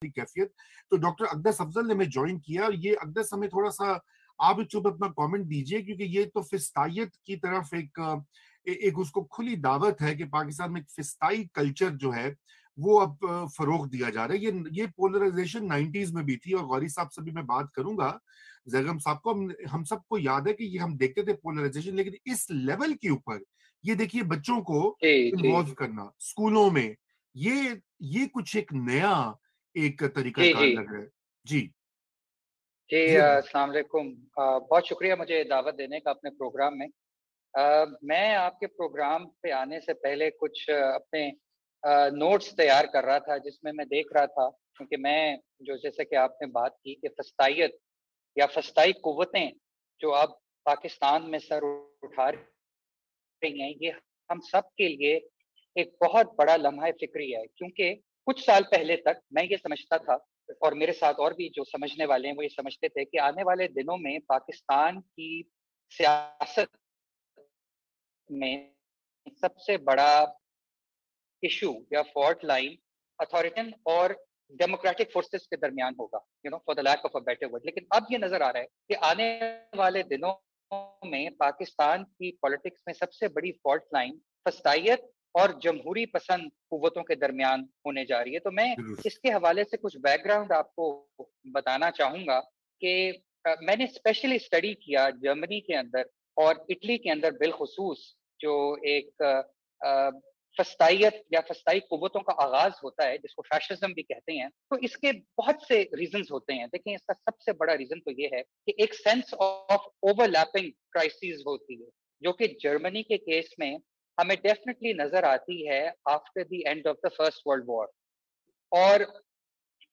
कैफियत। तो डॉक्टर अकदस अफजल ने हमें ज्वाइन किया, और ये अकदस हमें थोड़ा सा आप एक चुप अपना कमेंट दीजिए, क्योंकि ये तो फिस्तायत की तरफ एक उसको खुली दावत है कि पाकिस्तान में फिस्ताई कल्चर जो है वो अब फरोग दिया जा रहा है। ये पोलराइजेशन 90s में भी थी, और गौरी साहब से भी मैं बात करूंगा, जरगम साहब को, हम सबको याद है कि ये हम देखते थे पोलराइजेशन, लेकिन इस लेवल के ऊपर ये देखिए बच्चों को इन्वॉल्व करना स्कूलों में, ये कुछ एक नया एक तरीका कार लग रहा है। जी जी, अस्सलाम वालेकुम। बहुत शुक्रिया मुझे दावत देने का अपने प्रोग्राम में। मैं आपके प्रोग्राम पे आने से पहले कुछ अपने नोट्स तैयार कर रहा था, जिसमें मैं देख रहा था, क्योंकि मैं जो जैसे कि आपने बात की कि फस्तायत या फस्ताई कुव्वतें जो अब पाकिस्तान में सर उठा रही हैं, ये हम सब के लिए एक बहुत बड़ा लम्हा फिक्री है। क्योंकि कुछ साल पहले तक मैं ये समझता था, और मेरे साथ और भी जो समझने वाले हैं वो ये समझते थे कि आने वाले दिनों में पाकिस्तान की सियासत में सबसे बड़ा इशू या फॉल्ट लाइन अथॉरिटन और डेमोक्रेटिक फोर्सेस के दरमियान होगा, for the lack of a better word. लेकिन अब ये नजर आ रहा है कि आने वाले दिनों में पाकिस्तान की पॉलिटिक्स में सबसे बड़ी फॉल्ट लाइन फस्तायत और जमहूरी पसंद कुव्वतों के दरमियान होने जा रही है। तो मैं इसके हवाले से कुछ बैकग्राउंड आपको बताना चाहूंगा कि मैंने स्पेशली स्टडी किया जर्मनी के अंदर और इटली के अंदर बिलखुसूस, जो एक फस्तायत या फस्ताई कुव्वतों का आगाज होता है, जिसको फैशिज्म भी कहते हैं। तो इसके बहुत से रीजंस होते हैं। देखिए, इसका सबसे बड़ा रीजन तो ये है कि एक सेंस ऑफ ओवरलैपिंग क्राइसिस होती है, जो कि जर्मनी के केस में हमें डेफिनेटली नजर आती है after the end of the first world war. और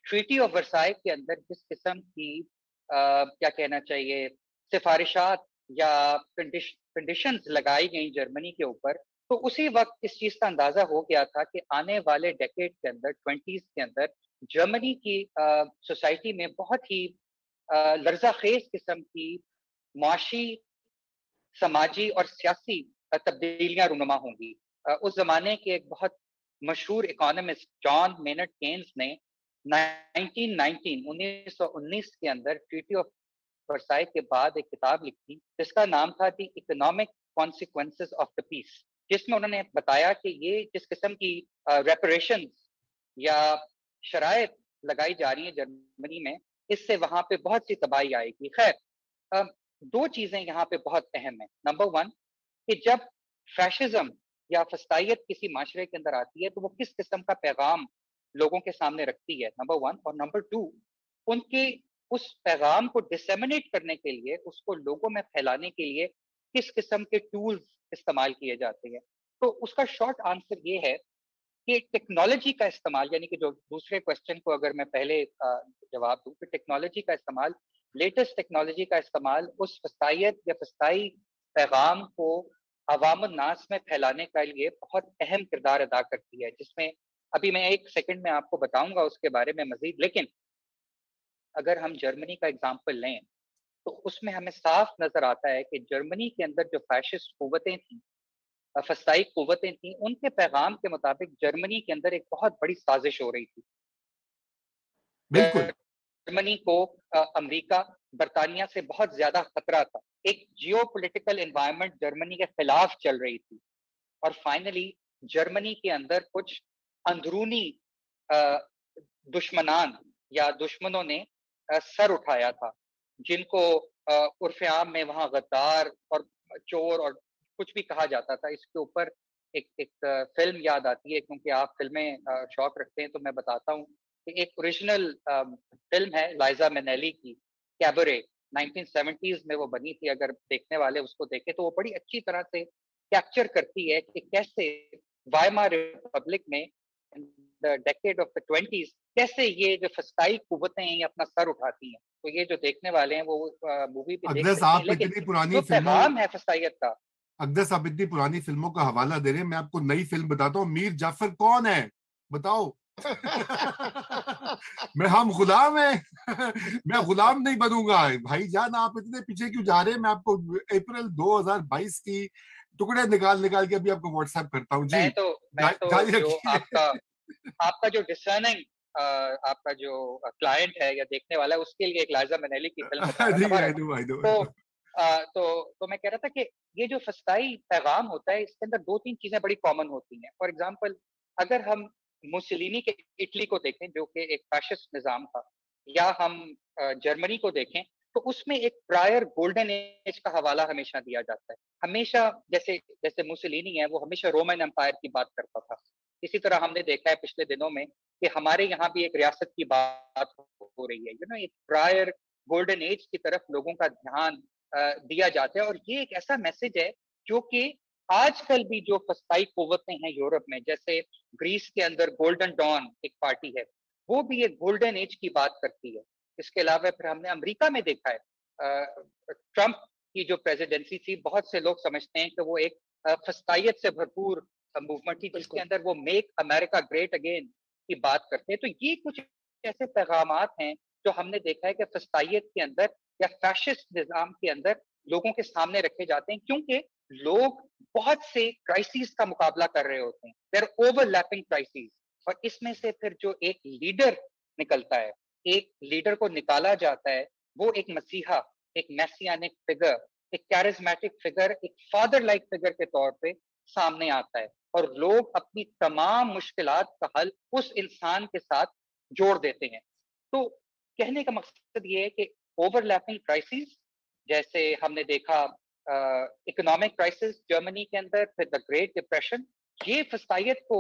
ट्रीटी ऑफ वर्साई के अंदर जिस किस्म की क्या कहना चाहिए सिफारिशात या कंडीशंस लगाई गई जर्मनी के ऊपर, तो उसी वक्त इस चीज का अंदाजा हो गया था कि आने वाले डेकेड के अंदर 20s के अंदर जर्मनी की सोसाइटी में बहुत ही लर्जाखेज किस्म की मुआशी, समाजी और सियासी तब्दीलियां रुनुमा होंगी। उस जमाने के एक बहुत मशहूर इकोनॉमिस्ट जॉन मेनर्ड केन्स ने 1919 के अंदर ट्रीटी ऑफ वर्साई के बाद एक किताब लिखी, जिसका नाम था the economic consequences of the peace, जिसमें उन्होंने बताया कि ये जिस किस्म की रेपरेशन या शराइत लगाई जा रही है जर्मनी में, इससे वहां पे बहुत सी तबाही आएगी। खैर, दो चीजें यहाँ पे बहुत अहम है। नंबर वन, कि जब फैशिज्म या फस्तायत किसी माशरे के अंदर आती है तो वो किस किस्म का पैगाम लोगों के सामने रखती है, नंबर वन। और नंबर टू, उनके उस पैगाम को डिसेमिनेट करने के लिए, उसको लोगों में फैलाने के लिए किस किस्म के टूल्स इस्तेमाल किए जाते हैं। तो उसका शॉर्ट आंसर ये है कि टेक्नोलॉजी का इस्तेमाल, यानी कि जो दूसरे क्वेश्चन को अगर मैं पहले जवाब दूं, तो टेक्नोलॉजी का इस्तेमाल, लेटेस्ट टेक्नोलॉजी का इस्तेमाल उस फस्तायत या फस्ताई पैगाम को अवाम नास में फैलाने के लिए बहुत अहम किरदार अदा करती है, जिसमें अभी मैं एक सेकंड में आपको बताऊंगा उसके बारे में मजीद। लेकिन अगर हम जर्मनी का एग्जाम्पल लें तो उसमें हमें साफ नजर आता है कि जर्मनी के अंदर जो फैशिस्ट कुव्वतें थी, फस्ताई कुव्वतें थी, उनके पैगाम के मुताबिक जर्मनी के अंदर एक बहुत बड़ी साजिश हो रही थी। बिल्कुल। जर्मनी को अमेरिका, बरतानिया से बहुत ज्यादा खतरा था। एक जियोपॉलिटिकल एनवायरनमेंट जर्मनी के खिलाफ चल रही थी। और फाइनली जर्मनी के अंदर कुछ अंदरूनी दुश्मनान या दुश्मनों ने सर उठाया था, जिनको उर्फ आम में वहां गद्दार और चोर और कुछ भी कहा जाता था। इसके ऊपर एक फिल्म याद आती है, क्योंकि आप फिल्में शौक रखते हैं, तो मैं बताता हूँ कि एक ओरिजिनल फिल्म है लाइजा मिनेली की, कैबरे, 1970s में वो बनी थी। अगर देखने वाले उसको देखें तो वो बड़ी अच्छी तरह से कैप्चर करती है कि कैसे वाइमार रिपब्लिक में the decade of the 20s कैसे ये जो फस्ताई कुव्वतें हैं ये अपना सर उठाती हैं। तो ये जो देखने वाले हैं वो मूवी पे देख सकते हैं। लेकिन जो पैगाम है फस्तायत का, अकदस आप इतनी पुरानी फिल्मों का हवाला दे रहे हैं, मैं आपको नई फिल्म बताता हूँ। मीर जाफर कौन है बताओ? मैं हम गुलाम है। मैं गुलाम नहीं बनूंगा भाई जान, आप इतने पीछे क्यों जा रहे हैं? मैं आपको अप्रैल 2022 की टुकड़े निकाल के अभी आपको व्हाट्सएप करता हूँ। जी मैं तो जो आपका जो डिसर्निंग आपका जो क्लाइंट है या देखने वाला है उसके लिए एक लाइजा मिनेली की फिल्म बता रहा था। तो मैं कह रहा था कि ये जो फस्ताई पैगाम होता है इसके अंदर 2-3 चीजें बड़ी कॉमन होती हैं। फॉर एग्जांपल अगर हम मुसोलिनी के इटली को देखें जो कि एक फैशिस्ट निजाम था, या हम जर्मनी को देखें तो उसमें एक प्रायर गोल्डन एज का हवाला हमेशा दिया जाता है। हमेशा जैसे जैसे मुसोलिनी है वो हमेशा रोमन एम्पायर की बात करता था। इसी तरह हमने देखा है पिछले दिनों में कि हमारे यहाँ भी एक रियासत की बात हो रही है, एक प्रायर गोल्डन एज की तरफ लोगों का ध्यान दिया जाता है। और ये एक ऐसा मैसेज है जो कि आजकल भी जो फस्ताई कुव्वतें हैं यूरोप में, जैसे ग्रीस के अंदर गोल्डन डॉन एक पार्टी है, वो भी एक गोल्डन एज की बात करती है। इसके अलावा फिर हमने अमेरिका में देखा है ट्रंप की जो प्रेसिडेंसी थी, बहुत से लोग समझते हैं कि वो एक फस्तायत से भरपूर मूवमेंट थी जिसके अंदर वो मेक अमेरिका ग्रेट अगेन की बात करते हैं। तो ये कुछ ऐसे पैगामात हैं जो हमने देखा है कि फस्तायत के अंदर या फैशिस्ट निजाम के अंदर लोगों के सामने रखे जाते हैं, क्योंकि लोग बहुत से क्राइसिस का मुकाबला कर रहे होते हैं, देयर ओवरलैपिंग क्राइसिस। और इसमें से फिर जो एक लीडर निकलता है, एक लीडर को निकाला जाता है, वो एक मसीहा, एक मैसियानिक फिगर, एक कैरिज्मेटिक फिगर, एक फादर लाइक फिगर के तौर पे सामने आता है। और लोग अपनी तमाम मुश्किलात का हल उस इंसान के साथ जोड़ देते हैं। तो कहने का मकसद ये है कि ओवरलैपिंग क्राइसिस, जैसे हमने देखा इकोनॉमिक क्राइसिस जर्मनी के अंदर, फिर द ग्रेट डिप्रेशन, ये फस्तायत को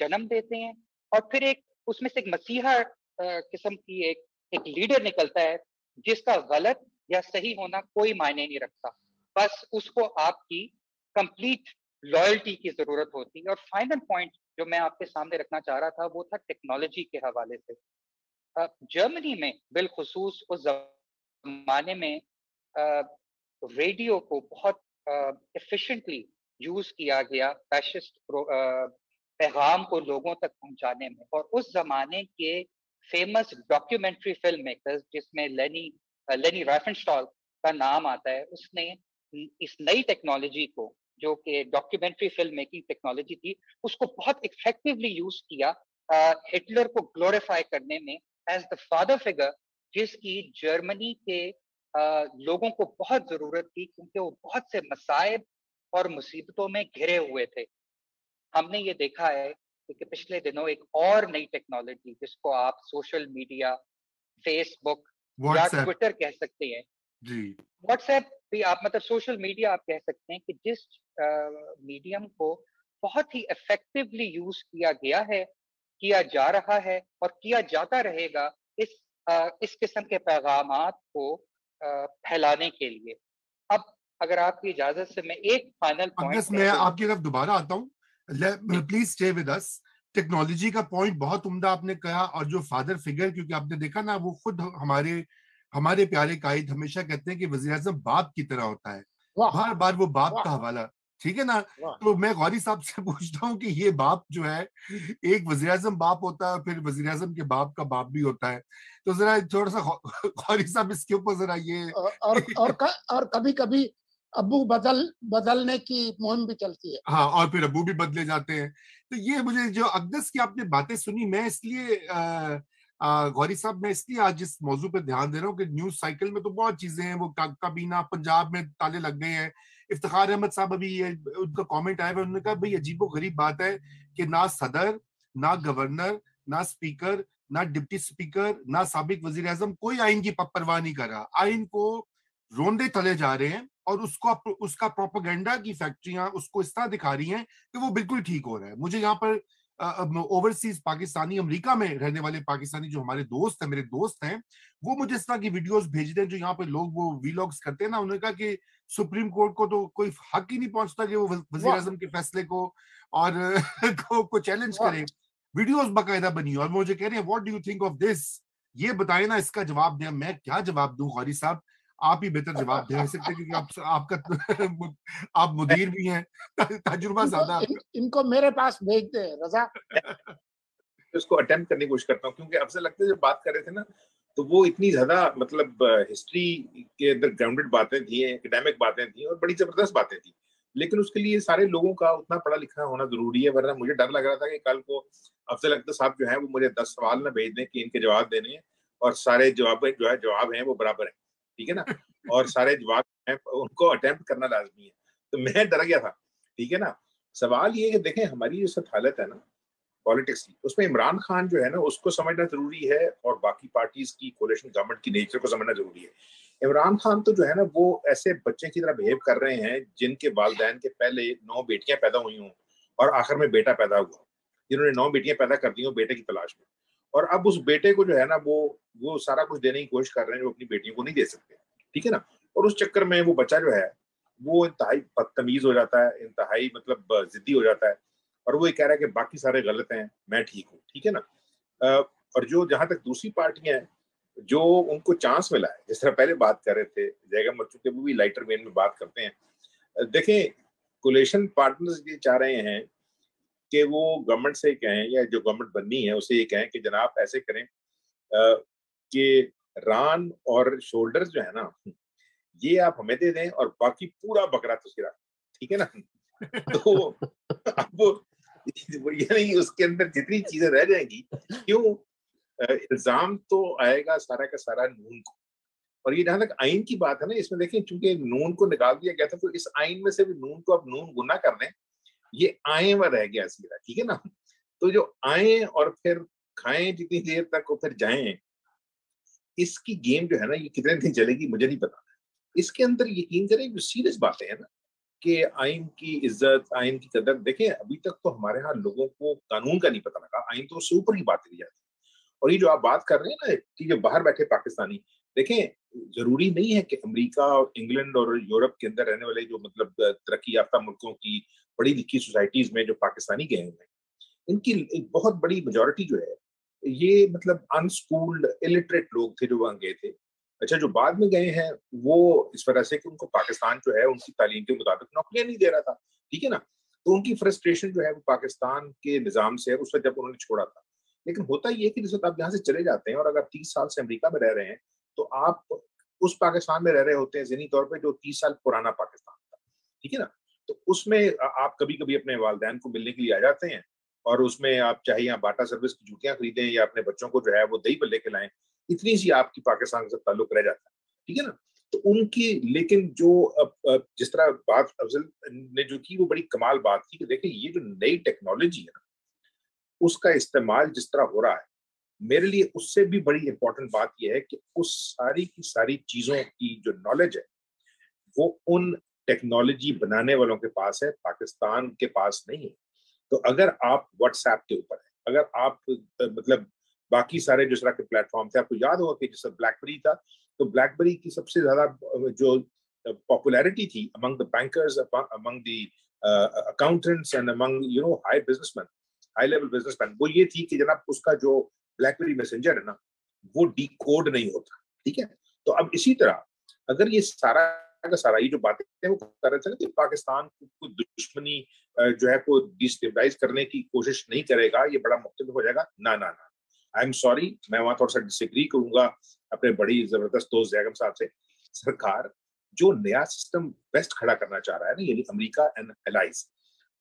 जन्म देते हैं। और फिर एक उसमें से एक मसीहा किस्म की एक लीडर निकलता है जिसका गलत या सही होना कोई मायने नहीं रखता, बस उसको आपकी कंप्लीट लॉयल्टी की जरूरत होती है। और फाइनल पॉइंट जो मैं आपके सामने रखना चाह रहा था वो था टेक्नोलॉजी के हवाले से। जर्मनी में बिलखुसूस उस जमाने में रेडियो को बहुत एफिशिएंटली यूज किया गया फैशिस्ट पैगाम को लोगों तक पहुंचाने में। और उस जमाने के फेमस डॉक्यूमेंट्री फिल्म मेकर्स जिसमें लेनी राइफेनस्टॉल का नाम आता है, उसने इस नई टेक्नोलॉजी को जो कि डॉक्यूमेंट्री फिल्म मेकिंग टेक्नोलॉजी थी उसको बहुत इफेक्टिवली यूज किया हिटलर को ग्लोरीफाई करने में एज द फादर फिगर, जिसकी जर्मनी के लोगों को बहुत जरूरत थी, क्योंकि वो बहुत से मसाइब और मुसीबतों में घिरे हुए थे। हमने ये देखा है कि पिछले दिनों एक और नई टेक्नोलॉजी जिसको आप सोशल मीडिया, फेसबुक या ट्विटर कह सकते हैं जी, व्हाट्सएप भी आप मतलब सोशल मीडिया आप कह सकते हैं, कि जिस मीडियम को बहुत ही इफेक्टिवली यूज किया गया है, किया जा रहा है और किया जाता रहेगा इस किस्म के पैगामात को फैलाने के लिए। अब अगर आपकी इजाजत से मैं एक फाइनल पॉइंट मैं आपकी तरफ दोबारा आता हूँ, please stay with us. Technology का पॉइंट बहुत उम्दा आपने कहा, और जो फादर फिगर, क्योंकि आपने देखा ना वो खुद हमारे प्यारे कायद हमेशा कहते हैं कि वज़ीर-ए-आज़म बाप की तरह होता है, बार बार वो बाप का हवाला, ठीक है ना। तो मैं गौरी साहब से पूछता हूँ कि ये बाप जो है, एक वज़ीर-ए-आज़म बाप होता है, फिर वज़ीर-ए-आज़म के बाप का बाप भी होता है, तो जरा थोड़ा सा गौरी साहब इसके ऊपर जरा ये और कभी कभी अब्बू बदलने की मुहिम भी चलती है। हाँ, और फिर अब्बू भी बदले जाते हैं। तो ये मुझे जो अक़दस की आपने बातें सुनी, मैं इसलिए गौरी साहब मैं इसलिए आज इस मौजू पे ध्यान दे रहा हूँ कि न्यूज साइकिल में तो बहुत चीजें हैं, वो काबीना पंजाब में ताले लग गए हैं। इफ्तिखार अहमद साहब अभी उनका कमेंट आया, उन्होंने कहा भाई अजीबोगरीब बात है कि ना सदर, ना गवर्नर, ना स्पीकर, ना डिप्टी स्पीकर, ना साबिक वजीर आजम कोई आइन की परवाह नहीं कर रहा, आइन को रोंदे तले जा रहे हैं और उसका प्रोपेगेंडा की फैक्ट्रियां उसको इस तरह दिखा रही हैं कि वो बिल्कुल ठीक हो रहा है। मुझे यहाँ पर ओवरसीज पाकिस्तानी, अमेरिका में रहने वाले पाकिस्तानी जो हमारे दोस्त हैं, मेरे दोस्त हैं, वो मुझे इस तरह की वीडियोस भेजते हैं जो यहाँ पे लोग वो वीलॉग्स करते हैं ना। उन्होंने कहा कि सुप्रीम कोर्ट को तो कोई हक ही नहीं पहुंचता कि वो वजीर आजम के फैसले को और को चैलेंज करे। वीडियोस बाकायदा बनी और मुझे कह रहे हैं what do you think of this, ये बताए ना, इसका जवाब दें। मैं क्या जवाब दूं गौरी साहब, आप ही बेहतर जवाब दे सकते क्योंकि आप मुदीर भी हैं, तजुर्बा ज्यादा। इनको मेरे पास भेज दे रजा। उसको अटेम्प्ट करने की कोशिश करता हूँ, क्योंकि अफजल लगता है जब बात कर रहे थे ना तो वो इतनी ज्यादा मतलब हिस्ट्री के अंदर ग्राउंडेड बातें थी, एकेडमिक बातें थी और बड़ी जबरदस्त बातें थी। لیکن اس کے لیے سارے لوگوں کا اتنا پڑھا لکھا ہونا ضروری ہے, ورنہ مجھے ڈر لگ رہا تھا کہ کل کو افضل اکدر صاحب جو ہیں وہ مجھے 10 سوال نہ بھیج دیں کہ ان کے جواب دینے ہیں, اور سارے جواب ہیں وہ برابر ہیں, ٹھیک ہے نا, اور سارے جواب ہیں ان کو اٹیمپٹ کرنا لازمی ہے. تو میں ڈر گیا تھا, ٹھیک ہے نا. سوال یہ کہ دیکھیں ہماری جو حالت ہے نا پالیٹکس کی, اس میں عمران خان جو ہے نا اس کو سمجھنا ضروری ہے, اور باقی پارٹیز کی کولیشن گورنمنٹ کی نیچر کو سمجھنا ضروری ہے. عمران خان تو جو ہے نا وہ ایسے بچے کی طرح بہیو کر رہے ہیں جن کے والدین کے پہلے 9 بیٹیاں پیدا ہوئی ہوں اور آخر میں بیٹا پیدا ہوا, جنہوں نے 9 بیٹیاں پیدا کر دی ہوں بیٹے کی تلاش میں, اور اب اس بیٹے کو جو ہے نا وہ سارا کچھ دینے کی کوشش کر رہے ہیں جو اپنی بیٹیوں کو نہیں دے سکتے, ٹھیک ہے نا. اور اس چکر میں وہ بچہ جو ہے وہ انتہائی بدتمیز ہو جاتا ہے, انتہائی مطلب ضدی ہو جاتا ہے, اور وہ یہ کہہ رہا ہے کہ باقی سارے غلط ہیں, میں ٹھیک ہوں, ٹھیک ہے نا. اور جو جہاں تک دوسری پارٹیاں ہیں جو ان کو چانس ملا ہے, جس طرح پہلے بات کر رہے تھے جیگا مرچو کے, وہ بھی لائٹر وین میں بات کرتے ہیں. دیکھیں کولیشن پارٹنرز یہ چاہ رہے ہیں کہ وہ گورنمنٹ سے کہیں, یا جو گورنمنٹ بننی ہے اسے یہ کہیں کہ جناب ایسے کریں کہ ران اور شولڈرز جو ہے نا یہ آپ ہمیں دے دیں اور باقی پورا بکرا تذکرہ, ٹھیک ہے نا. تو اب یعنی اس کے اندر جتنی چیزیں رہ جائیں گی, کیوں الزام تو آئے گا سارا کا سارا نون کو. اور یہ جہاں تک آئین کی بات ہے نا, اس میں دیکھیں چونکہ نون کو نکال دیا گیا تھا تو اس آئین میں سے بھی نون کو اب نون گنا کر دیں, یہ آئیں وہ رہ گیا سیدھا, ٹھیک ہے نا. تو جو آئیں اور پھر کھائیں جتنی دیر تک اور پھر جائیں, اس کی گیم جو ہے نا یہ کتنے دن چلے گی مجھے نہیں پتا. اس کے اندر یقین کریں جو سیریس باتیں ہیں نا کہ آئین کی عزت, آئین کی قدر, دیکھیں ابھی تک تو ہمارے ہاں لوگوں کو قانون کا نہیں پتا لگا, آئین تو اس سے اوپر ہی بات کی جاتی ہے. اور یہ جو آپ بات کر رہے ہیں نا کہ جو باہر بیٹھے پاکستانی, دیکھیں ضروری نہیں ہے کہ امریکہ اور انگلینڈ اور یورپ کے اندر رہنے والے جو مطلب ترقی یافتہ ملکوں کی پڑھی لکھی سوسائٹیز میں جو پاکستانی گئے ہوئے ہیں, ان کی ایک بہت بڑی میجورٹی جو ہے یہ مطلب انسکولڈ الٹریٹ لوگ تھے جو وہاں گئے تھے. اچھا جو بعد میں گئے ہیں وہ اس وجہ سے کہ ان کو پاکستان جو ہے ان کی تعلیم کے مطابق نوکریاں نہیں دے رہا تھا, ٹھیک ہے نا. تو ان کی فرسٹریشن جو ہے وہ پاکستان کے نظام سے اس وقت جب انہوں نے چھوڑا تھا. لیکن ہوتا یہ کہ جس وقت آپ یہاں سے چلے جاتے ہیں اور اگر 30 سال سے امریکہ میں رہ رہے ہیں تو آپ اس پاکستان میں رہ رہے ہوتے ہیں ذہنی طور پہ جو 30 سال پرانا پاکستان تھا, ٹھیک ہے نا. تو اس میں آپ کبھی کبھی اپنے والدین کو ملنے کے لیے آ جاتے ہیں, اور اس میں آپ چاہے یہاں باٹا سروس کی جوتیاں خریدیں یا اپنے بچوں کو جو ہے وہ دہی بلے کے لائیں, اتنی سی آپ کی پاکستان سے تعلق رہ جاتا ہے, ٹھیک ہے نا. تو ان کی لیکن جو جس طرح بات افضل نے جو کی وہ بڑی کمال بات کی کہ دیکھیں یہ جو نئی ٹیکنالوجی ہے نا اس کا استعمال جس طرح ہو رہا ہے, میرے لیے اس سے بھی بڑی امپورٹنٹ بات یہ ہے کہ اس ساری کی ساری چیزوں کی جو نالج ہے وہ ان ٹیکنالوجی بنانے والوں کے پاس ہے, پاکستان کے پاس نہیں ہے. تو اگر آپ واٹس ایپ کے اوپر ہیں, اگر آپ مطلب باقی سارے جس طرح کے پلیٹ فارم تھے, آپ کو یاد ہوگا کہ جس طرح بلیک بری تھا, تو بلیک بری کی سب سے زیادہ جو پاپولیرٹی تھی among the bankers, among the accountants and among high businessmen, high level businessmen, وہ یہ تھی کہ جناب اس کا جو بلیک بری میسنجر ہے نا وہ ڈی کوڈ نہیں ہوتا, ٹھیک ہے. تو اب اسی طرح اگر یہ سارا کا سارا یہ جو باتیں ہیں وہ کر رہے تھے نا کہ پاکستان کو دشمنی جو ہے کو ڈیسٹیبلائز کرنے کی کوشش نہیں کرے گا, یہ بڑا مختلف ہو جائے گا, نہ آئی ایم سوری, میں وہاں تھوڑا سا ڈس ایگری کروں گا اپنے بڑی زبردست دوست زیگم صاحب سے. سرکار جو نیا سسٹم بیسٹ کھڑا کرنا چاہ رہا ہے نا, یعنی امریکہ اینڈ الائز,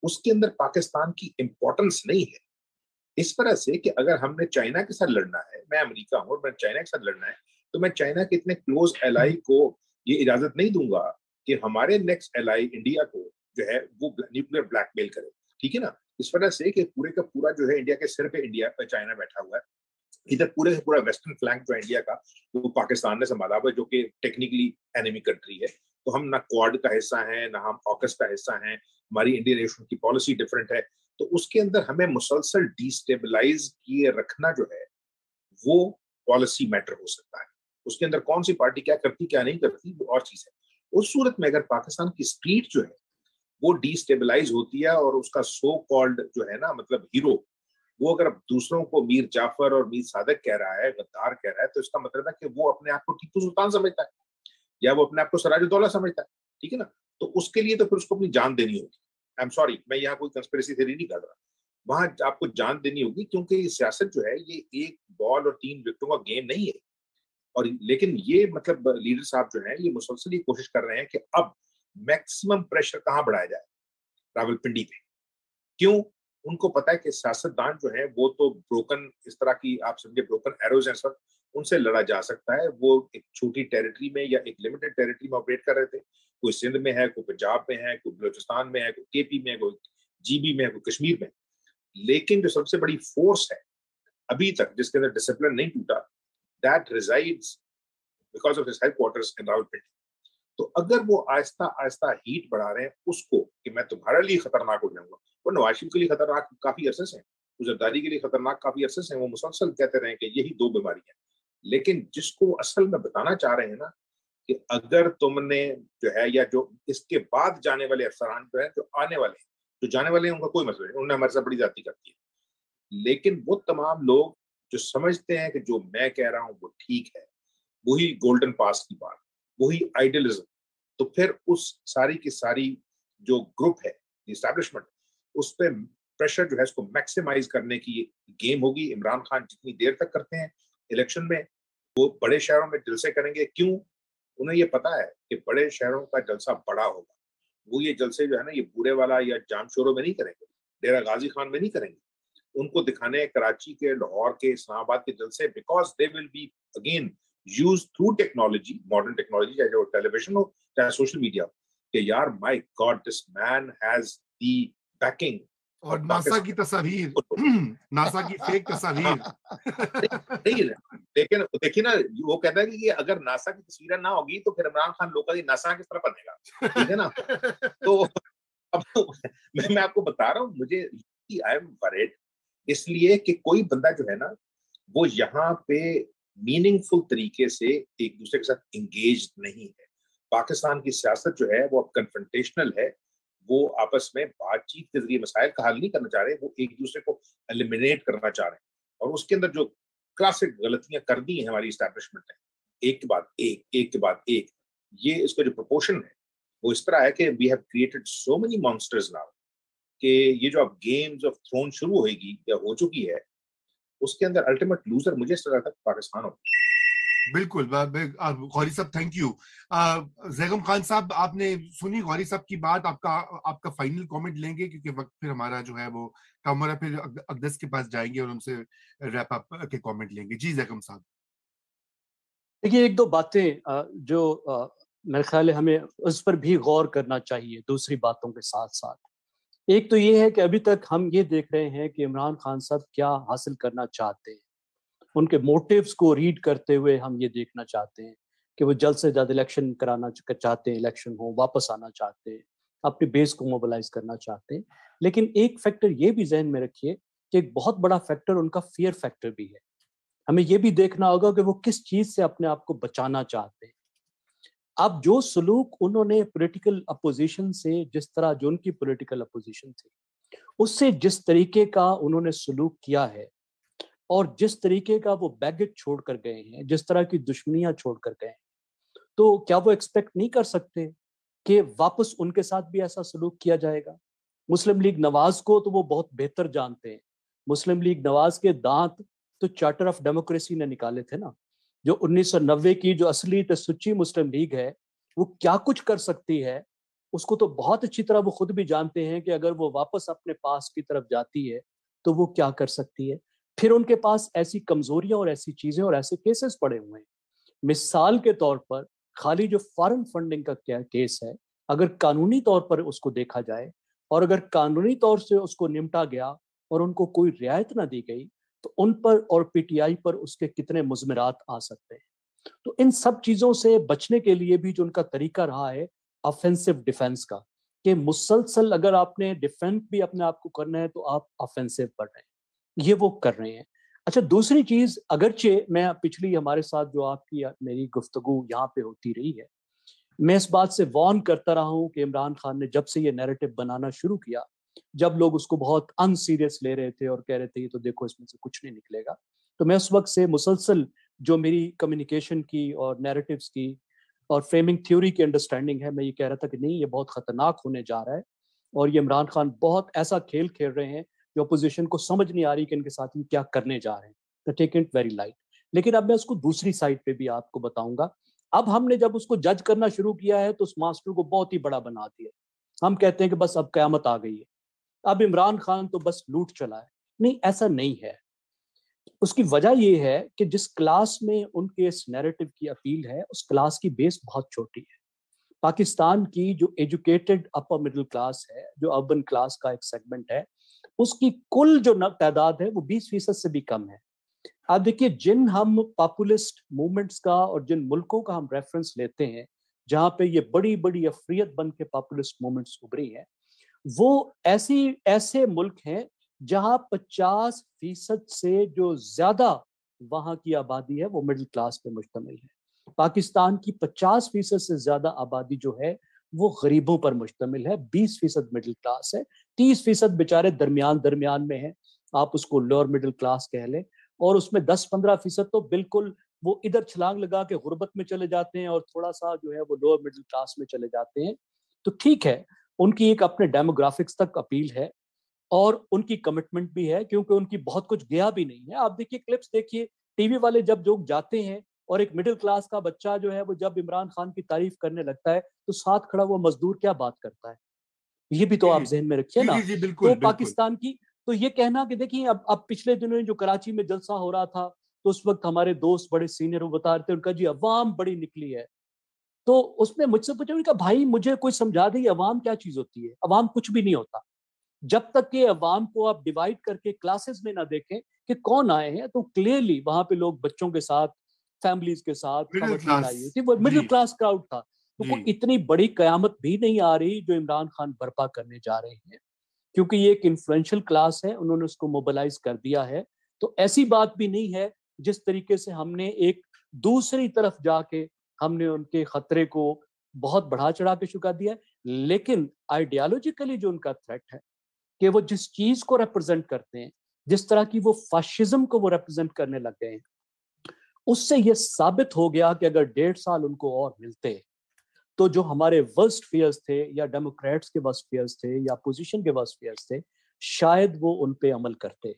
اس کے اندر پاکستان کی امپورٹنس نہیں ہے. اس طرح سے کہ اگر ہم نے چائنا کے ساتھ لڑنا ہے, میں امریکہ ہوں اور میں چائنا کے ساتھ لڑنا ہے, تو میں چائنا کے اتنے کلوز ایلائی کو یہ اجازت نہیں دوں گا کہ ہمارے نیکسٹ ایلائی انڈیا کو جو ہے وہ نیوکلیر بلیک میل کرے, ٹھیک ہے نا. اس وجہ سے کہ پورے کا پورا جو ہے انڈیا کے سر پہ انڈیا پہ چائنا بیٹھا ہوا ہے, ادھر پورے سے پورا ویسٹرن فلینک جو انڈیا کا وہ پاکستان نے سنبھالا ہوا ہے جو کہ ٹیکنیکلی اینیمی کنٹری ہے. تو ہم نہ کوڈ کا حصہ ہیں نہ ہم آکس کا حصہ ہیں, ہماری انڈین ایشین کی پالیسی ڈفرینٹ ہے. تو اس کے اندر ہمیں مسلسل ڈیسٹیبلائز کیے رکھنا جو ہے وہ پالیسی میٹر ہو سکتا ہے. اس کے اندر کون سی پارٹی کیا کرتی کیا نہیں کرتی وہ اور چیز ہے. اس صورت میں اگر پاکستان کی اسپرٹ جو ہے وہ ڈیسٹیبلائز ہوتی ہے اور اس کا سو کالڈ جو ہے نا مطلب ہیرو وہ اگر دوسروں کو میر جعفر اور میر صادق کہہ رہا ہے, غدار کہہ رہا ہے, تو اس کا مطلب ہے کہ وہ اپنے آپ کو ٹیپو سلطان سمجھتا ہے یا وہ اپنے آپ کو سراج الدولہ سمجھتا ہے, ٹھیک ہے نا. تو اس کے لیے تو پھر اس کو اپنی جان دینی ہوگی. آئی ایم سوری, میں یہاں کوئی کنسپریسی تھیوری نہیں کر رہا, وہاں آپ کو جان دینی ہوگی کیونکہ یہ سیاست جو ہے یہ ایک بال اور 3 وکٹوں کا گیم نہیں ہے. اور لیکن یہ مطلب لیڈر صاحب جو ہیں یہ مسلسل یہ کوشش کر رہے ہیں کہ اب मैक्सिमम प्रेशर कहाँ बढ़ाया जाए? रावलपिंडी पे। क्यों? उनको पता है कि सियासतदान जो है वो तो ब्रोकन, इस तरह की आप समझे ब्रोकन एरोज हैं सर, उनसे लड़ा जा सकता है। वो एक छोटी टेरिटरी में या एक लिमिटेड टेरिटरी में ऑपरेट कर रहे थे। कोई सिंध में है, कोई पंजाब में है, कोई बलूचिस्तान में है, कोई केपी में है, कोई जीबी में है, कोई कश्मीर में। लेकिन जो सबसे बड़ी फोर्स है अभी तक जिसके अंदर डिसिप्लिन नहीं टूटा, that resides because of his headquarters in Rawalpindi. तो अगर वो आहिस्ता आहिस्ता हीट बढ़ा रहे हैं उसको कि मैं तुम्हारे लिए खतरनाक हो जाऊंगा, वो नवाज शरीफ के लिए खतरनाक काफी अरसे से, जरदारी के लिए खतरनाक काफी अरसे से, वो मुसलसल कहते रहे कि यही दो बीमारियां। लेकिन जिसको असल में बताना चाह रहे हैं ना कि अगर तुमने जो है या जो इसके बाद जाने वाले अफसरान जो है, जो आने वाले हैं, जो जाने वाले हैं, उनका कोई मसला नहीं, उन्होंने हमारे साथ बड़ी ज्यादती करती है। लेकिन वो तमाम लोग जो समझते हैं कि जो मैं कह रहा हूँ वो ठीक है, वही गोल्डन पास की बात, वही आइडियलिज्म, तो फिर उस सारी की सारी जो ग्रुप है एस्टैब्लिशमेंट, उस पर प्रेशर जो है इसको मैक्सिमाइज करने की गेम होगी। इमरान खान जितनी देर तक करते हैं इलेक्शन में, वो बड़े शहरों में जलसे करेंगे। क्यों? उन्हें ये पता है कि बड़े शहरों का जलसा बड़ा होगा। वो ये जलसे जो है ना, ये बूढ़े वाला या जामशोरों में नहीं करेंगे, डेरा गाजी खान में नहीं करेंगे। उनको दिखाने कराची के, लाहौर के, इस्लामाबाद के जलसे, because they will be again use through technology, modern technology, चाहे वो टेलीविजन हो चाहे सोशल मीडिया, कि यार my God this man has the banking. और नासा की तस्वीर, नासा की फेक तस्वीर नहीं, लेकिन देखिए ना, वो कहता है कि अगर नासा की तस्वीरें ना होगी तो फिर इमरान खान लोग का नासा किस तरह बनेगा, ठीक है ना? तो अब मैं आपको बता रहा हूँ, मुझे आई एम वरीड इसलिए कि कोई बंदा जो है ना वो यहाँ पे मीनिंगफुल तरीके से एक दूसरे के साथ इंगेज नहीं है। पाकिस्तान की सियासत जो है वो अब कन्फ्रंटेशनल है, वो आपस में बातचीत के जरिए मसाइल का हल नहीं करना चाह रहे, वो एक दूसरे को एलिमिनेट करना चाह रहे हैं। और उसके अंदर जो क्लासिक गलतियां कर दी हैं हमारी एस्टैब्लिशमेंट ने, एक के बाद एक, एक के बाद एक, ये इसका जो प्रोपोर्शन है वो इस तरह है कि we have created so many monsters now कि ये जो अब गेम्स ऑफ थ्रोन शुरू होगी या हो चुकी है, उसके अंदर अल्टीमेट लूजर मुझे इस तरह तक पाकिस्तान होगा। बिल्कुल। गौरी साहब थैंक यू। ज़ैगम खान साहब, आपने सुनी गौरी साहब की बात, आपका फाइनल कमेंट लेंगे क्योंकि वक्त फिर हमारा जो है वो कम हो रहा है, फिर अकदस के पास जाएंगे और उनसे रैप अप के कमेंट लेंगे। जी ज़ैगम साहब। देखिए, एक दो बातें जो मेरे ख्याल है हमें उस पर भी गौर करना चाहिए दूसरी बातों के साथ साथ। एक तो ये है कि अभी तक हम ये देख रहे हैं कि इमरान खान साहब क्या हासिल करना चाहते हैं, उनके मोटिव्स को रीड करते हुए हम ये देखना चाहते हैं कि वो जल्द से जल्द इलेक्शन कराना चाहते हैं, इलेक्शन हो, वापस आना चाहते हैं, अपनी बेस को मोबिलाइज करना चाहते हैं। लेकिन एक फैक्टर ये भी जहन में रखिए कि एक बहुत बड़ा फैक्टर उनका फियर फैक्टर भी है। हमें ये भी देखना होगा कि वो किस चीज से अपने आप को बचाना चाहते हैं। अब जो सलूक उन्होंने पॉलिटिकल अपोजिशन से, जिस तरह जो उनकी पॉलिटिकल अपोजिशन थी उससे जिस तरीके का उन्होंने सलूक किया है और जिस तरीके का वो बैगेज छोड़ कर गए हैं, जिस तरह की दुश्मनियां छोड़ कर गए हैं, तो क्या वो एक्सपेक्ट नहीं कर सकते कि वापस उनके साथ भी ऐसा सलूक किया जाएगा? मुस्लिम लीग नवाज को तो वो बहुत बेहतर जानते हैं। मुस्लिम लीग नवाज के दांत तो चार्टर ऑफ डेमोक्रेसी ने निकाले थे ना। जो 1990 की जो असली सच्ची मुस्लिम लीग है वो क्या कुछ कर सकती है, उसको तो बहुत अच्छी तरह वो खुद भी जानते हैं कि अगर वो वापस अपने पास की तरफ जाती है तो वो क्या कर सकती है। फिर उनके पास ऐसी कमजोरियां और ऐसी चीजें और ऐसे केसेस पड़े हुए हैं। मिसाल के तौर पर खाली जो फॉरेन फंडिंग का क्या केस है, अगर कानूनी तौर पर उसको देखा जाए और अगर कानूनी तौर से उसको निपटा गया और उनको कोई रियायत ना दी गई तो उन पर और पीटीआई पर उसके कितने मुज़मिरात आ सकते हैं। तो इन सब चीजों से बचने के लिए भी जो उनका तरीका रहा है ऑफेंसिव डिफेंस का, कि मुसलसल अगर आपने डिफेंड भी अपने आप को करना है तो आप ऑफेंसिव पर रहे, ये वो कर रहे हैं। अच्छा, दूसरी चीज, अगरचे मैं पिछली हमारे साथ जो आपकी मेरी गुफ्तगू यहाँ पे होती रही है, मैं इस बात से वार्न करता रहा हूँ कि इमरान खान ने जब से ये नैरेटिव बनाना शुरू किया, जब लोग उसको बहुत अनसीरियस ले रहे थे और कह रहे थे ये तो देखो इसमें से कुछ नहीं निकलेगा, तो मैं उस वक्त से मुसलसल जो मेरी कम्युनिकेशन की और नैरेटिव्स की और फ्रेमिंग थ्योरी की अंडरस्टैंडिंग है, मैं ये कह रहा था कि नहीं, ये बहुत खतरनाक होने जा रहा है और ये इमरान खान बहुत ऐसा खेल खेल रहे हैं जो अपोजिशन को समझ नहीं आ रही कि इनके साथ ही क्या करने जा रहे हैं। तो टेक इट वेरी लाइट। लेकिन अब मैं उसको दूसरी साइड पे भी आपको बताऊंगा اب हमने जब उसको जज करना शुरू किया है तो उस मास्टर को बहुत ही बड़ा बना दिया। हम कहते हैं कि बस अब क़यामत आ गई है, अब इमरान खान तो बस लूट चला है। नहीं, ऐसा नहीं है। उसकी वजह ये है कि जिस क्लास में उनके इस नैरेटिव की अपील है, उस क्लास की बेस बहुत छोटी है। पाकिस्तान की जो एजुकेटेड अपर मिडिल क्लास है, जो अर्बन क्लास का एक सेगमेंट है, उसकी कुल जो तादाद है वो 20% से भी कम है। आप देखिए, जिन हम पॉपुलिस्ट मूवमेंट्स का और जिन मुल्कों का हम रेफरेंस लेते हैं जहां पे ये बड़ी बड़ी अफरियत बन के पॉपुलिस्ट मूवमेंट्स उभरी हैं, वो ऐसे मुल्क हैं जहां 50% से जो ज्यादा वहां की आबादी है वो मिडिल क्लास पे मुश्तमिल है। पाकिस्तान की 50% से ज्यादा आबादी जो है वो गरीबों पर मुश्तमिल है, 20% मिडिल क्लास है, 30% बेचारे दरमियान में है, आप उसको लोअर मिडिल क्लास कह लें, और उसमें 10-15% तो बिल्कुल वो इधर छलांग लगा के गुर्बत में चले जाते हैं और थोड़ा सा जो है वो लोअर मिडिल क्लास में चले जाते हैं। तो ठीक है, उनकी एक अपने डेमोग्राफिक्स तक अपील है और उनकी कमिटमेंट भी है, क्योंकि उनकी बहुत कुछ गया भी नहीं है। आप देखिए, क्लिप्स देखिए, टीवी वाले जब लोग जाते हैं और एक मिडिल क्लास का बच्चा जो है वो जब इमरान खान की तारीफ करने लगता है तो साथ खड़ा हुआ मजदूर क्या बात करता है, ये भी तो आप जहन में रखिए ना। जी, बिल्कुल, तो बिल्कुल। पाकिस्तान की तो ये कहना कि देखिए अब पिछले दिनों जो कराची में जलसा हो रहा था तो उस वक्त हमारे दोस्त बड़े सीनियर वो बता रहे थे, उनका जी अवाम बड़ी निकली है। तो उसमें मुझसे पूछा, उनका भाई मुझे कोई समझा दे अवाम क्या चीज होती है। अवाम कुछ भी नहीं होता जब तक कि अवाम को आप डिवाइड करके क्लासेस में ना देखें कि कौन आए हैं। तो क्लियरली वहां पे लोग बच्चों के साथ, फैमिलीज के साथ, मिडिल खवातीन क्लास, आई हुई थी, वो मिडिल जी, क्लास क्राउड था। तो जी, कोई इतनी बड़ी कयामत भी नहीं आ रही जो इमरान खान बर्पा करने जा रहे हैं, क्योंकि ये एक इन्फ्लुएंशियल क्लास है, उन्होंने उसको मोबिलाइज कर दिया है। तो ऐसी बात भी नहीं है जिस तरीके से हमने एक दूसरी तरफ जाके हमने उनके खतरे को बहुत बढ़ा चढ़ा के चुका दिया है। लेकिन आइडियोलॉजिकली जो उनका थ्रेट है कि वो जिस चीज को रिप्रेजेंट करते हैं, जिस तरह की वो फाशिज्म को वो रिप्रेजेंट करने लग गए हैं, उससे ये साबित हो गया कि अगर 1.5 साल उनको और मिलते तो जो हमारे वर्स्ट फियर्स थे या डेमोक्रेट्स के वर्स्ट फियर्स थे या अपोजिशन के वर्स्ट फियर्स थे, शायद वो उन पे अमल करते,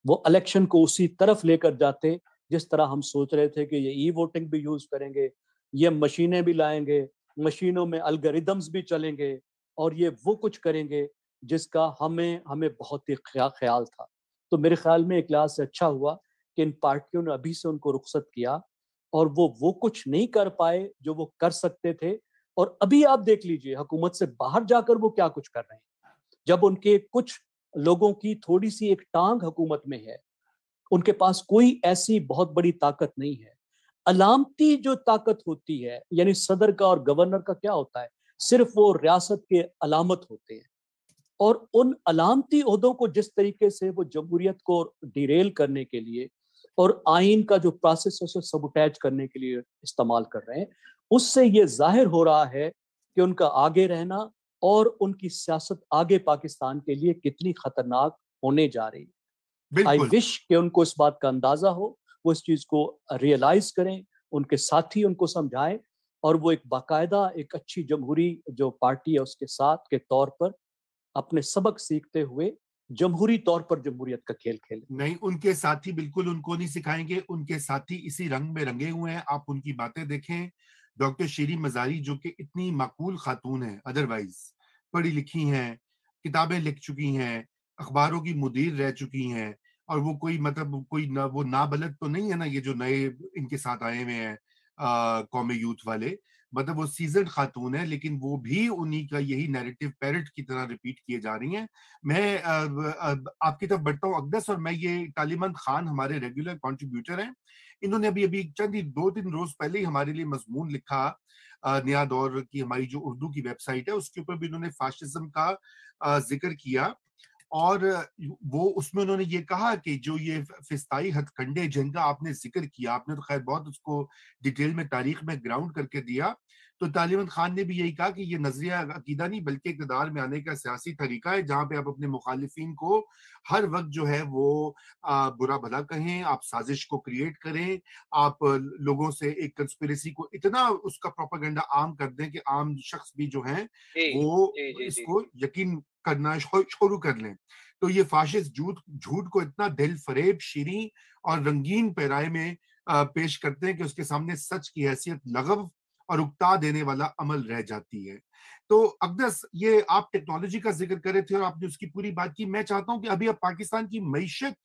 वो इलेक्शन को उसी तरफ लेकर जाते जिस तरह हम सोच रहे थे कि ये ई वोटिंग भी यूज करेंगे, ये मशीनें भी लाएंगे, मशीनों में अल्गोरिदम्स भी चलेंगे और ये वो कुछ करेंगे जिसका हमें हमें बहुत ही ख्याल था। तो मेरे ख्याल में एक लिहाज से अच्छा हुआ कि इन पार्टियों ने अभी से उनको रुखसत किया और वो कुछ नहीं कर पाए जो वो कर सकते थे। और अभी आप देख लीजिए हुकूमत से बाहर जाकर वो क्या कुछ कर रहे हैं, जब उनके कुछ लोगों की थोड़ी सी एक टांग हुकूमत में है, उनके पास कोई ऐसी बहुत बड़ी ताकत नहीं है। अलामती जो ताकत होती है, यानी सदर का और गवर्नर का क्या होता है, सिर्फ वो रियासत के अलामत होते हैं और उन अलामती ओहदों को जिस तरीके से वो जमहूरियत को डिरेल करने के लिए और आइन का जो प्रोसेस है उसे सबुटैच करने के लिए इस्तेमाल कर रहे हैं, उससे ये जाहिर हो रहा है कि उनका आगे रहना और उनकी सियासत आगे पाकिस्तान के लिए कितनी खतरनाक होने जा रही है। आई बिल्कुल। विश कि उनको इस बात का अंदाजा हो, वो इस चीज को रियलाइज करें, उनके साथी उनको समझाएं और वो एक बाकायदा एक अच्छी जमहूरी जो पार्टी है उसके साथ के तौर पर अपने सबक सीखते हुए जमहूरी तौर पर जमहूरियत का खेल खेलें। नहीं, उनके साथी बिल्कुल उनको नहीं सिखाएंगे, उनके साथी इसी रंग में रंगे हुए हैं। आप उनकी बातें देखें, डॉक्टर शीरी मजारी जो कि इतनी माकूल खातून है, अदरवाइज पढ़ी लिखी हैं, किताबें लिख चुकी हैं, अखबारों की मुदीर रह चुकी हैं, और वो कोई मतलब कोई वो नाबलद तो नहीं है ना, ये जो नए इनके साथ आए हुए हैं कौमी यूथ वाले, मतलब वो सीजन्ड खातून है, लेकिन वो भी उन्हीं का यही नैरेटिव पैरट की तरह रिपीट किए जा रही हैं। मैं आपकी तरफ बढ़ता हूँ अकदस, और मैं ये तालिमंद खान हमारे रेगुलर कंट्रीब्यूटर हैं। इन्होंने अभी अभी चंद 2-3 रोज पहले ही हमारे लिए मजमून लिखा, नया दौर की हमारी जो उर्दू की वेबसाइट है उसके ऊपर भी उन्होंने फाशिज्म का जिक्र किया, और वो उसमें उन्होंने ये कहा कि जो ये फिस्ताई हथकंडे जिनका आपने जिक्र किया, आपने तो खैर बहुत उसको डिटेल में तारीख में ग्राउंड करके दिया, तो तालिमंद खान ने भी यही कहा कि ये नजरिया अकीदा नहीं बल्कि इक़्तिदार में आने का सियासी तरीका है, जहां पे आप अपने मुखालिफिन को हर वक्त जो है वो बुरा भला कहें, आप साजिश को क्रिएट करें, आप लोगों से एक कंस्पिरेसी को इतना उसका प्रोपेगेंडा आम कर दें कि आम शख्स भी जो है वो इसको यकीन करना शुरू कर लें। तो ये फाशिस्ट झूठ को इतना दिल फरेब, शीरीं और रंगीन पैराए में पेश करते हैं कि उसके सामने सच की हैसियत लगव और उकता देने वाला अमल रह जाती है। तो अक़दस, ये आप टेक्नोलॉजी का जिक्र कर रहे थे और आपने उसकी पूरी बात की। मैं चाहता हूं कि अभी आप पाकिस्तान की मईशत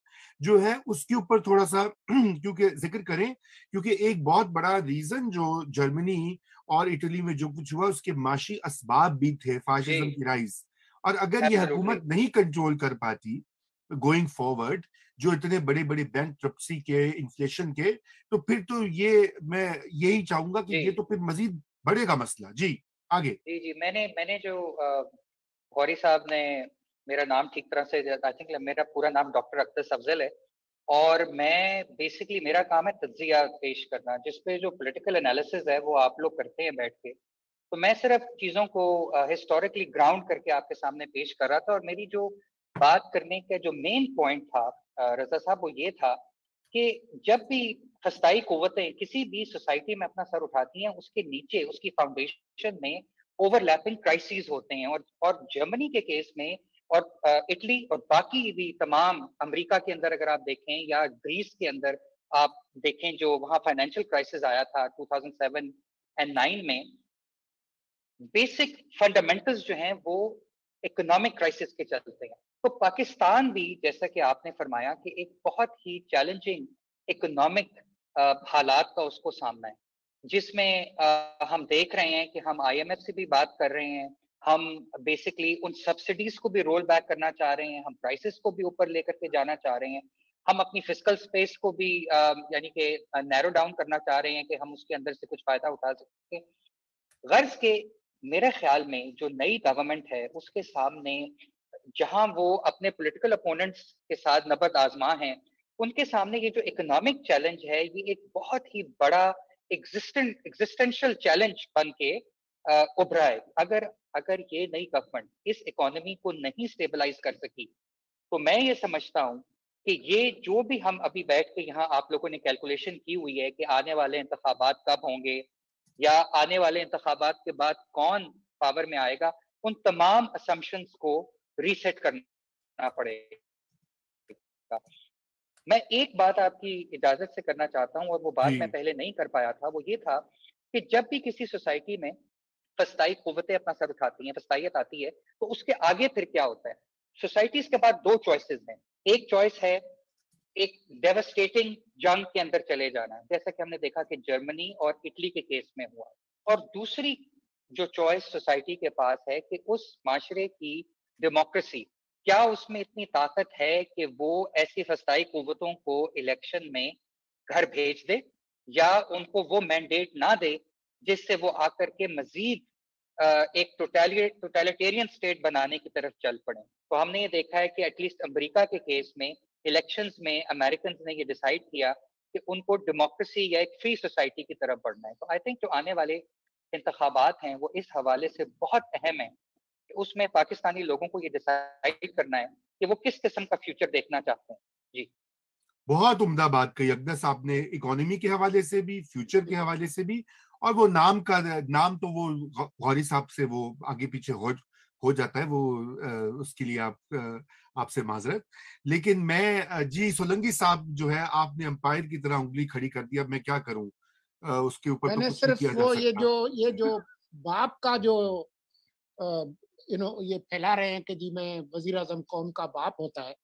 जो है उसके ऊपर थोड़ा सा क्योंकि जिक्र करें, क्योंकि एक बहुत बड़ा रीजन जो जर्मनी और इटली में जो कुछ हुआ उसके माशी असबाब भी थे, फाशिज्म की राइज। और अगर ये हुकूमत नहीं कंट्रोल कर पाती गोइंग फॉरवर्ड जो इतने बड़े बड़े बैंकरप्सी के, इन्फ्लेशन के, तो फिर तो ये मैं यही चाहूंगा कि ये तो फिर मजीद बढ़ेगा मसला। जी आगे। जी मैंने जो गौरी साहब ने मेरा नाम ठीक तरह से, आई थिंक मेरा पूरा नाम डॉक्टर अक़दस अफजल है, और मैं बेसिकली मेरा काम है तज्जिया पेश करना, जिसपे जो पॉलिटिकल एनालिसिस है वो आप लोग करते हैं बैठ के। तो मैं सिर्फ चीज़ों को हिस्टोरिकली ग्राउंड करके आपके सामने पेश कर रहा था। और मेरी जो बात करने का जो मेन पॉइंट था रज़ा साहब, वो ये था कि जब भी फस्ताई कुव्वतें किसी भी सोसाइटी में अपना सर उठाती हैं, उसके नीचे उसकी फाउंडेशन में ओवरलैपिंग क्राइसिस होते हैं। और जर्मनी के केस में और इटली और बाकी भी तमाम, अमेरिका के अंदर अगर आप देखें या ग्रीस के अंदर आप देखें, जो वहाँ फाइनेंशियल क्राइसिस आया था 2007 एंड 9 में, बेसिक फंडामेंटल्स जो हैं वो इकोनॉमिक क्राइसिस के चलते हैं। तो पाकिस्तान भी, जैसा कि आपने फरमाया, कि एक बहुत ही चैलेंजिंग इकोनॉमिक हालात का उसको सामना है, जिसमें हम देख रहे हैं कि हम IMF से भी बात कर रहे हैं, हम बेसिकली उन सब्सिडीज को भी रोल बैक करना चाह रहे हैं, हम प्राइसेस को भी ऊपर लेकर के जाना चाह रहे हैं, हम अपनी फिस्कल स्पेस को भी यानी कि नैरो डाउन करना चाह रहे हैं कि हम उसके अंदर से कुछ फायदा उठा सकें। गर्ज के मेरे ख्याल में जो नई गवर्नमेंट है उसके सामने, जहां वो अपने पॉलिटिकल अपोनेंट्स के साथ नबर्द आजमा हैं, उनके सामने ये जो इकोनॉमिक चैलेंज है, ये एक बहुत ही बड़ा एग्जिस्टेंशियल चैलेंज बन के उभरा है। अगर ये नई गवर्नमेंट इस इकोनॉमी को नहीं स्टेबलाइज कर सकी, तो मैं ये समझता हूँ कि ये जो भी हम अभी बैठ के यहाँ आप लोगों ने कैलकुलेशन की हुई है कि आने वाले इंतखाबात कब होंगे या आने वाले इंतखाबात के बाद कौन पावर में आएगा, उन तमाम असम्पशंस को रीसेट करना पड़ेगा। मैं एक बात आपकी इजाजत से करना चाहता हूं, और वो बात मैं पहले नहीं कर पाया था, वो ये था कि जब भी किसी सोसाइटी में फस्ताई कुव्वतें अपना सर उठाती हैं, फस्तायत आती है, तो उसके आगे फिर क्या होता है? सोसाइटीज के पास दो चॉइसेस हैं। एक चॉइस है एक डेवास्टेटिंग जंग के अंदर चले जाना, जैसा कि हमने देखा कि जर्मनी और इटली के केस में हुआ। और दूसरी जो चॉइस सोसाइटी के पास है कि उस माशरे की डेमोक्रेसी, क्या उसमें इतनी ताकत है कि वो ऐसी फस्ताई कुव्वतों को इलेक्शन में घर भेज दे, या उनको वो मैंडेट ना दे जिससे वो आकर के मजीद एक टोटलिटेरियन स्टेट बनाने की तरफ चल पड़े। तो हमने ये देखा है कि एटलीस्ट अमेरिका के केस में इलेक्शंस में अमेरिकन ने ये डिसाइड किया कि उनको डेमोक्रेसी या एक फ्री सोसाइटी की तरफ बढ़ना है। तो आई थिंक जो आने वाले इंतखाबात हैं वो इस हवाले से बहुत अहम है कि उसमें पाकिस्तानी लोगों को ये डिसाइड करना है कि वो किस किस्म का फ्यूचर देखना चाहते हैं। जी, बहुत उम्दा बात कही अक़दस आपने, इकोनॉमी के हवाले से भी, फ्यूचर के हवाले से भी। और वो नाम तो वो गौरी साहब से वो आगे पीछे हो जाता है, वो उसके लिए आपसे माजरत। लेकिन मैं जी सोलंकी साहब जो है, आपने अंपायर की तरह उंगली खड़ी कर दी, अब मैं क्या करूं, उसके ऊपर तो मैंने कुछ नहीं सिर्फ किया जा वो सकता। ये जो बाप का जो ये फैला रहे हैं कि जी मैं वजीर आजम कौम का बाप होता है,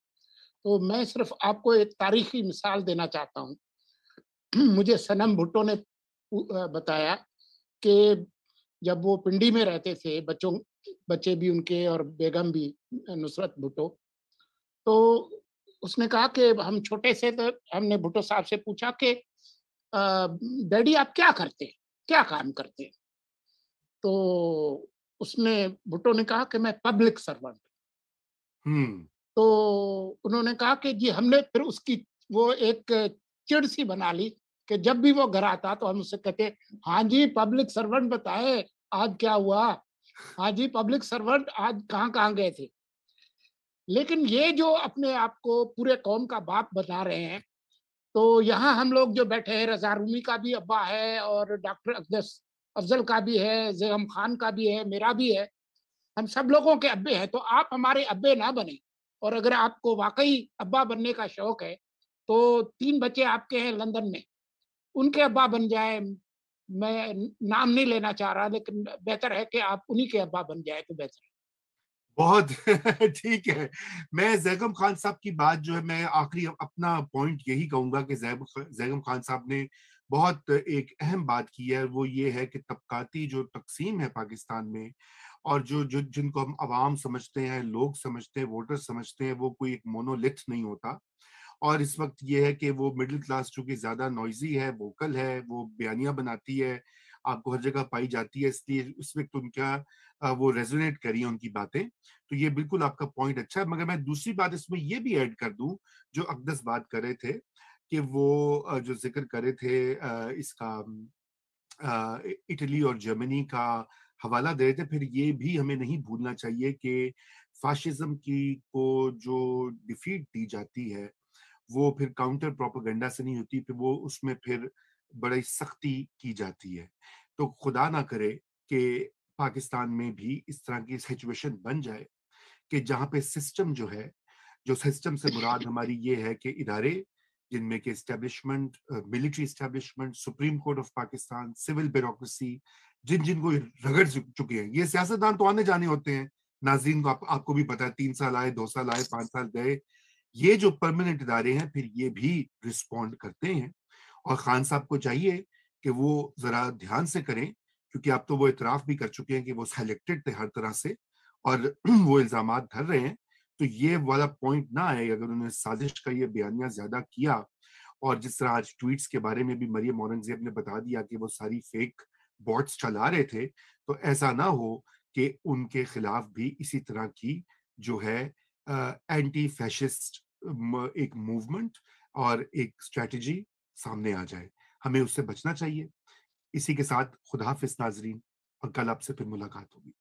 तो मैं सिर्फ आपको एक तारीखी मिसाल देना चाहता हूँ। मुझे सनम भुट्टो ने बताया कि जब वो पिंडी में रहते थे, बच्चे भी उनके और बेगम भी, नुसरत भुट्टो, तो उसने कहा कि हम छोटे से, तो हमने भुट्टो साहब से पूछा कि डैडी आप क्या करते हैं, क्या काम करते हैं? तो उसने, भुट्टो ने कहा कि मैं पब्लिक सर्वेंट। तो उन्होंने कहा कि जी, हमने फिर उसकी वो एक चिड़ सी बना ली कि जब भी वो घर आता तो हम उससे कहते, हाँ जी पब्लिक सर्वेंट बताए आज क्या हुआ, हाँ जी पब्लिक सर्वेंट आज कहाँ कहाँ गए थे। लेकिन ये जो अपने आप को पूरे कौम का बाप बता रहे हैं, तो यहाँ हम लोग जो बैठे हैं, रजा रूमी का भी अब्बा है और डॉक्टर अक़दस अफजल का भी है, ज़ेगम खान का भी है, मेरा भी है, हम सब लोगों के अब्बे हैं। तो आप हमारे अब्बे ना बने, और अगर आपको वाकई अब्बा बनने का शौक है तो 3 बच्चे आपके हैं लंदन में, उनके अब्बा बन जाए, मैं नाम नहीं लेना चाह रहा, लेकिन बेहतर है कि आप उन्हीं के अब्बा बन जाए तो बेहतर है। बहुत ठीक है। मैं ज़ैगम खान साहब की बात जो है, मैं आखिरी अपना पॉइंट यही कहूँगा कि ज़ैगम खान साहब ने बहुत एक अहम बात की है, वो ये है कि तबकाती जो तक़सीम है पाकिस्तान में, और जो जो जिनको हम अवाम समझते हैं, लोग समझते हैं, वोटर समझते हैं, वो कोई एक मोनोलिथ नहीं होता। और इस वक्त ये है कि वो मिडिल क्लास चूंकि ज्यादा नॉइजी है, वोकल है, वो बयानियां बनाती है, आपको हर जगह पाई जाती है, इसलिए उस वक्त उनका वो रेजोनेट करी उनकी बातें। तो ये बिल्कुल आपका पॉइंट अच्छा है। मगर मैं दूसरी बात इसमें ये भी ऐड कर दूं, जो अकदस बात कर रहे थे कि वो जो जिक्र कर रहे थे इसका इटली और जर्मनी का हवाला दे रहे थे, फिर ये भी हमें नहीं भूलना चाहिए कि फाशिज्म की को जो डिफीट दी जाती है वो फिर काउंटर प्रोपेगेंडा से नहीं होती, फिर वो उसमें फिर बड़ी सख्ती की जाती है। तो खुदा ना करे कि पाकिस्तान में भी इस तरह की सिचुएशन बन जाए कि जहां पे सिस्टम जो है, जो सिस्टम से मुराद हमारी ये है कि इदारे जिनमें कि establishment, military establishment, supreme court of Pakistan, civil bureaucracy, जिन जिनको रगड़ चुके हैं, ये सियासतदान तो आने जाने होते हैं, नाज़रीन को आपको भी पता है, 3 साल आए, 2 साल आए, 5 साल गए, ये जो परमानेंट इदारे हैं फिर ये भी रिस्पॉन्ड करते हैं। और खान साहब को चाहिए कि वो जरा ध्यान से करें, क्योंकि अब तो वो इतराफ भी कर चुके हैं कि वो सेलेक्टेड थे हर तरह से और वो इल्जामात धर रहे हैं। तो ये वाला पॉइंट ना आए, अगर उन्होंने साजिश का ये बयानिया ज्यादा किया, और जिस तरह आज ट्वीट्स के बारे में भी मरियम औरंगजेब ने बता दिया कि वो सारी फेक बॉट्स चला रहे थे, तो ऐसा ना हो कि उनके खिलाफ भी इसी तरह की जो है एंटी फैशिस्ट एक मूवमेंट और एक स्ट्रेटजी सामने आ जाए। हमें उससे बचना चाहिए। इसी के साथ खुदा हाफिज नाजरीन, और कल आपसे फिर मुलाकात होगी।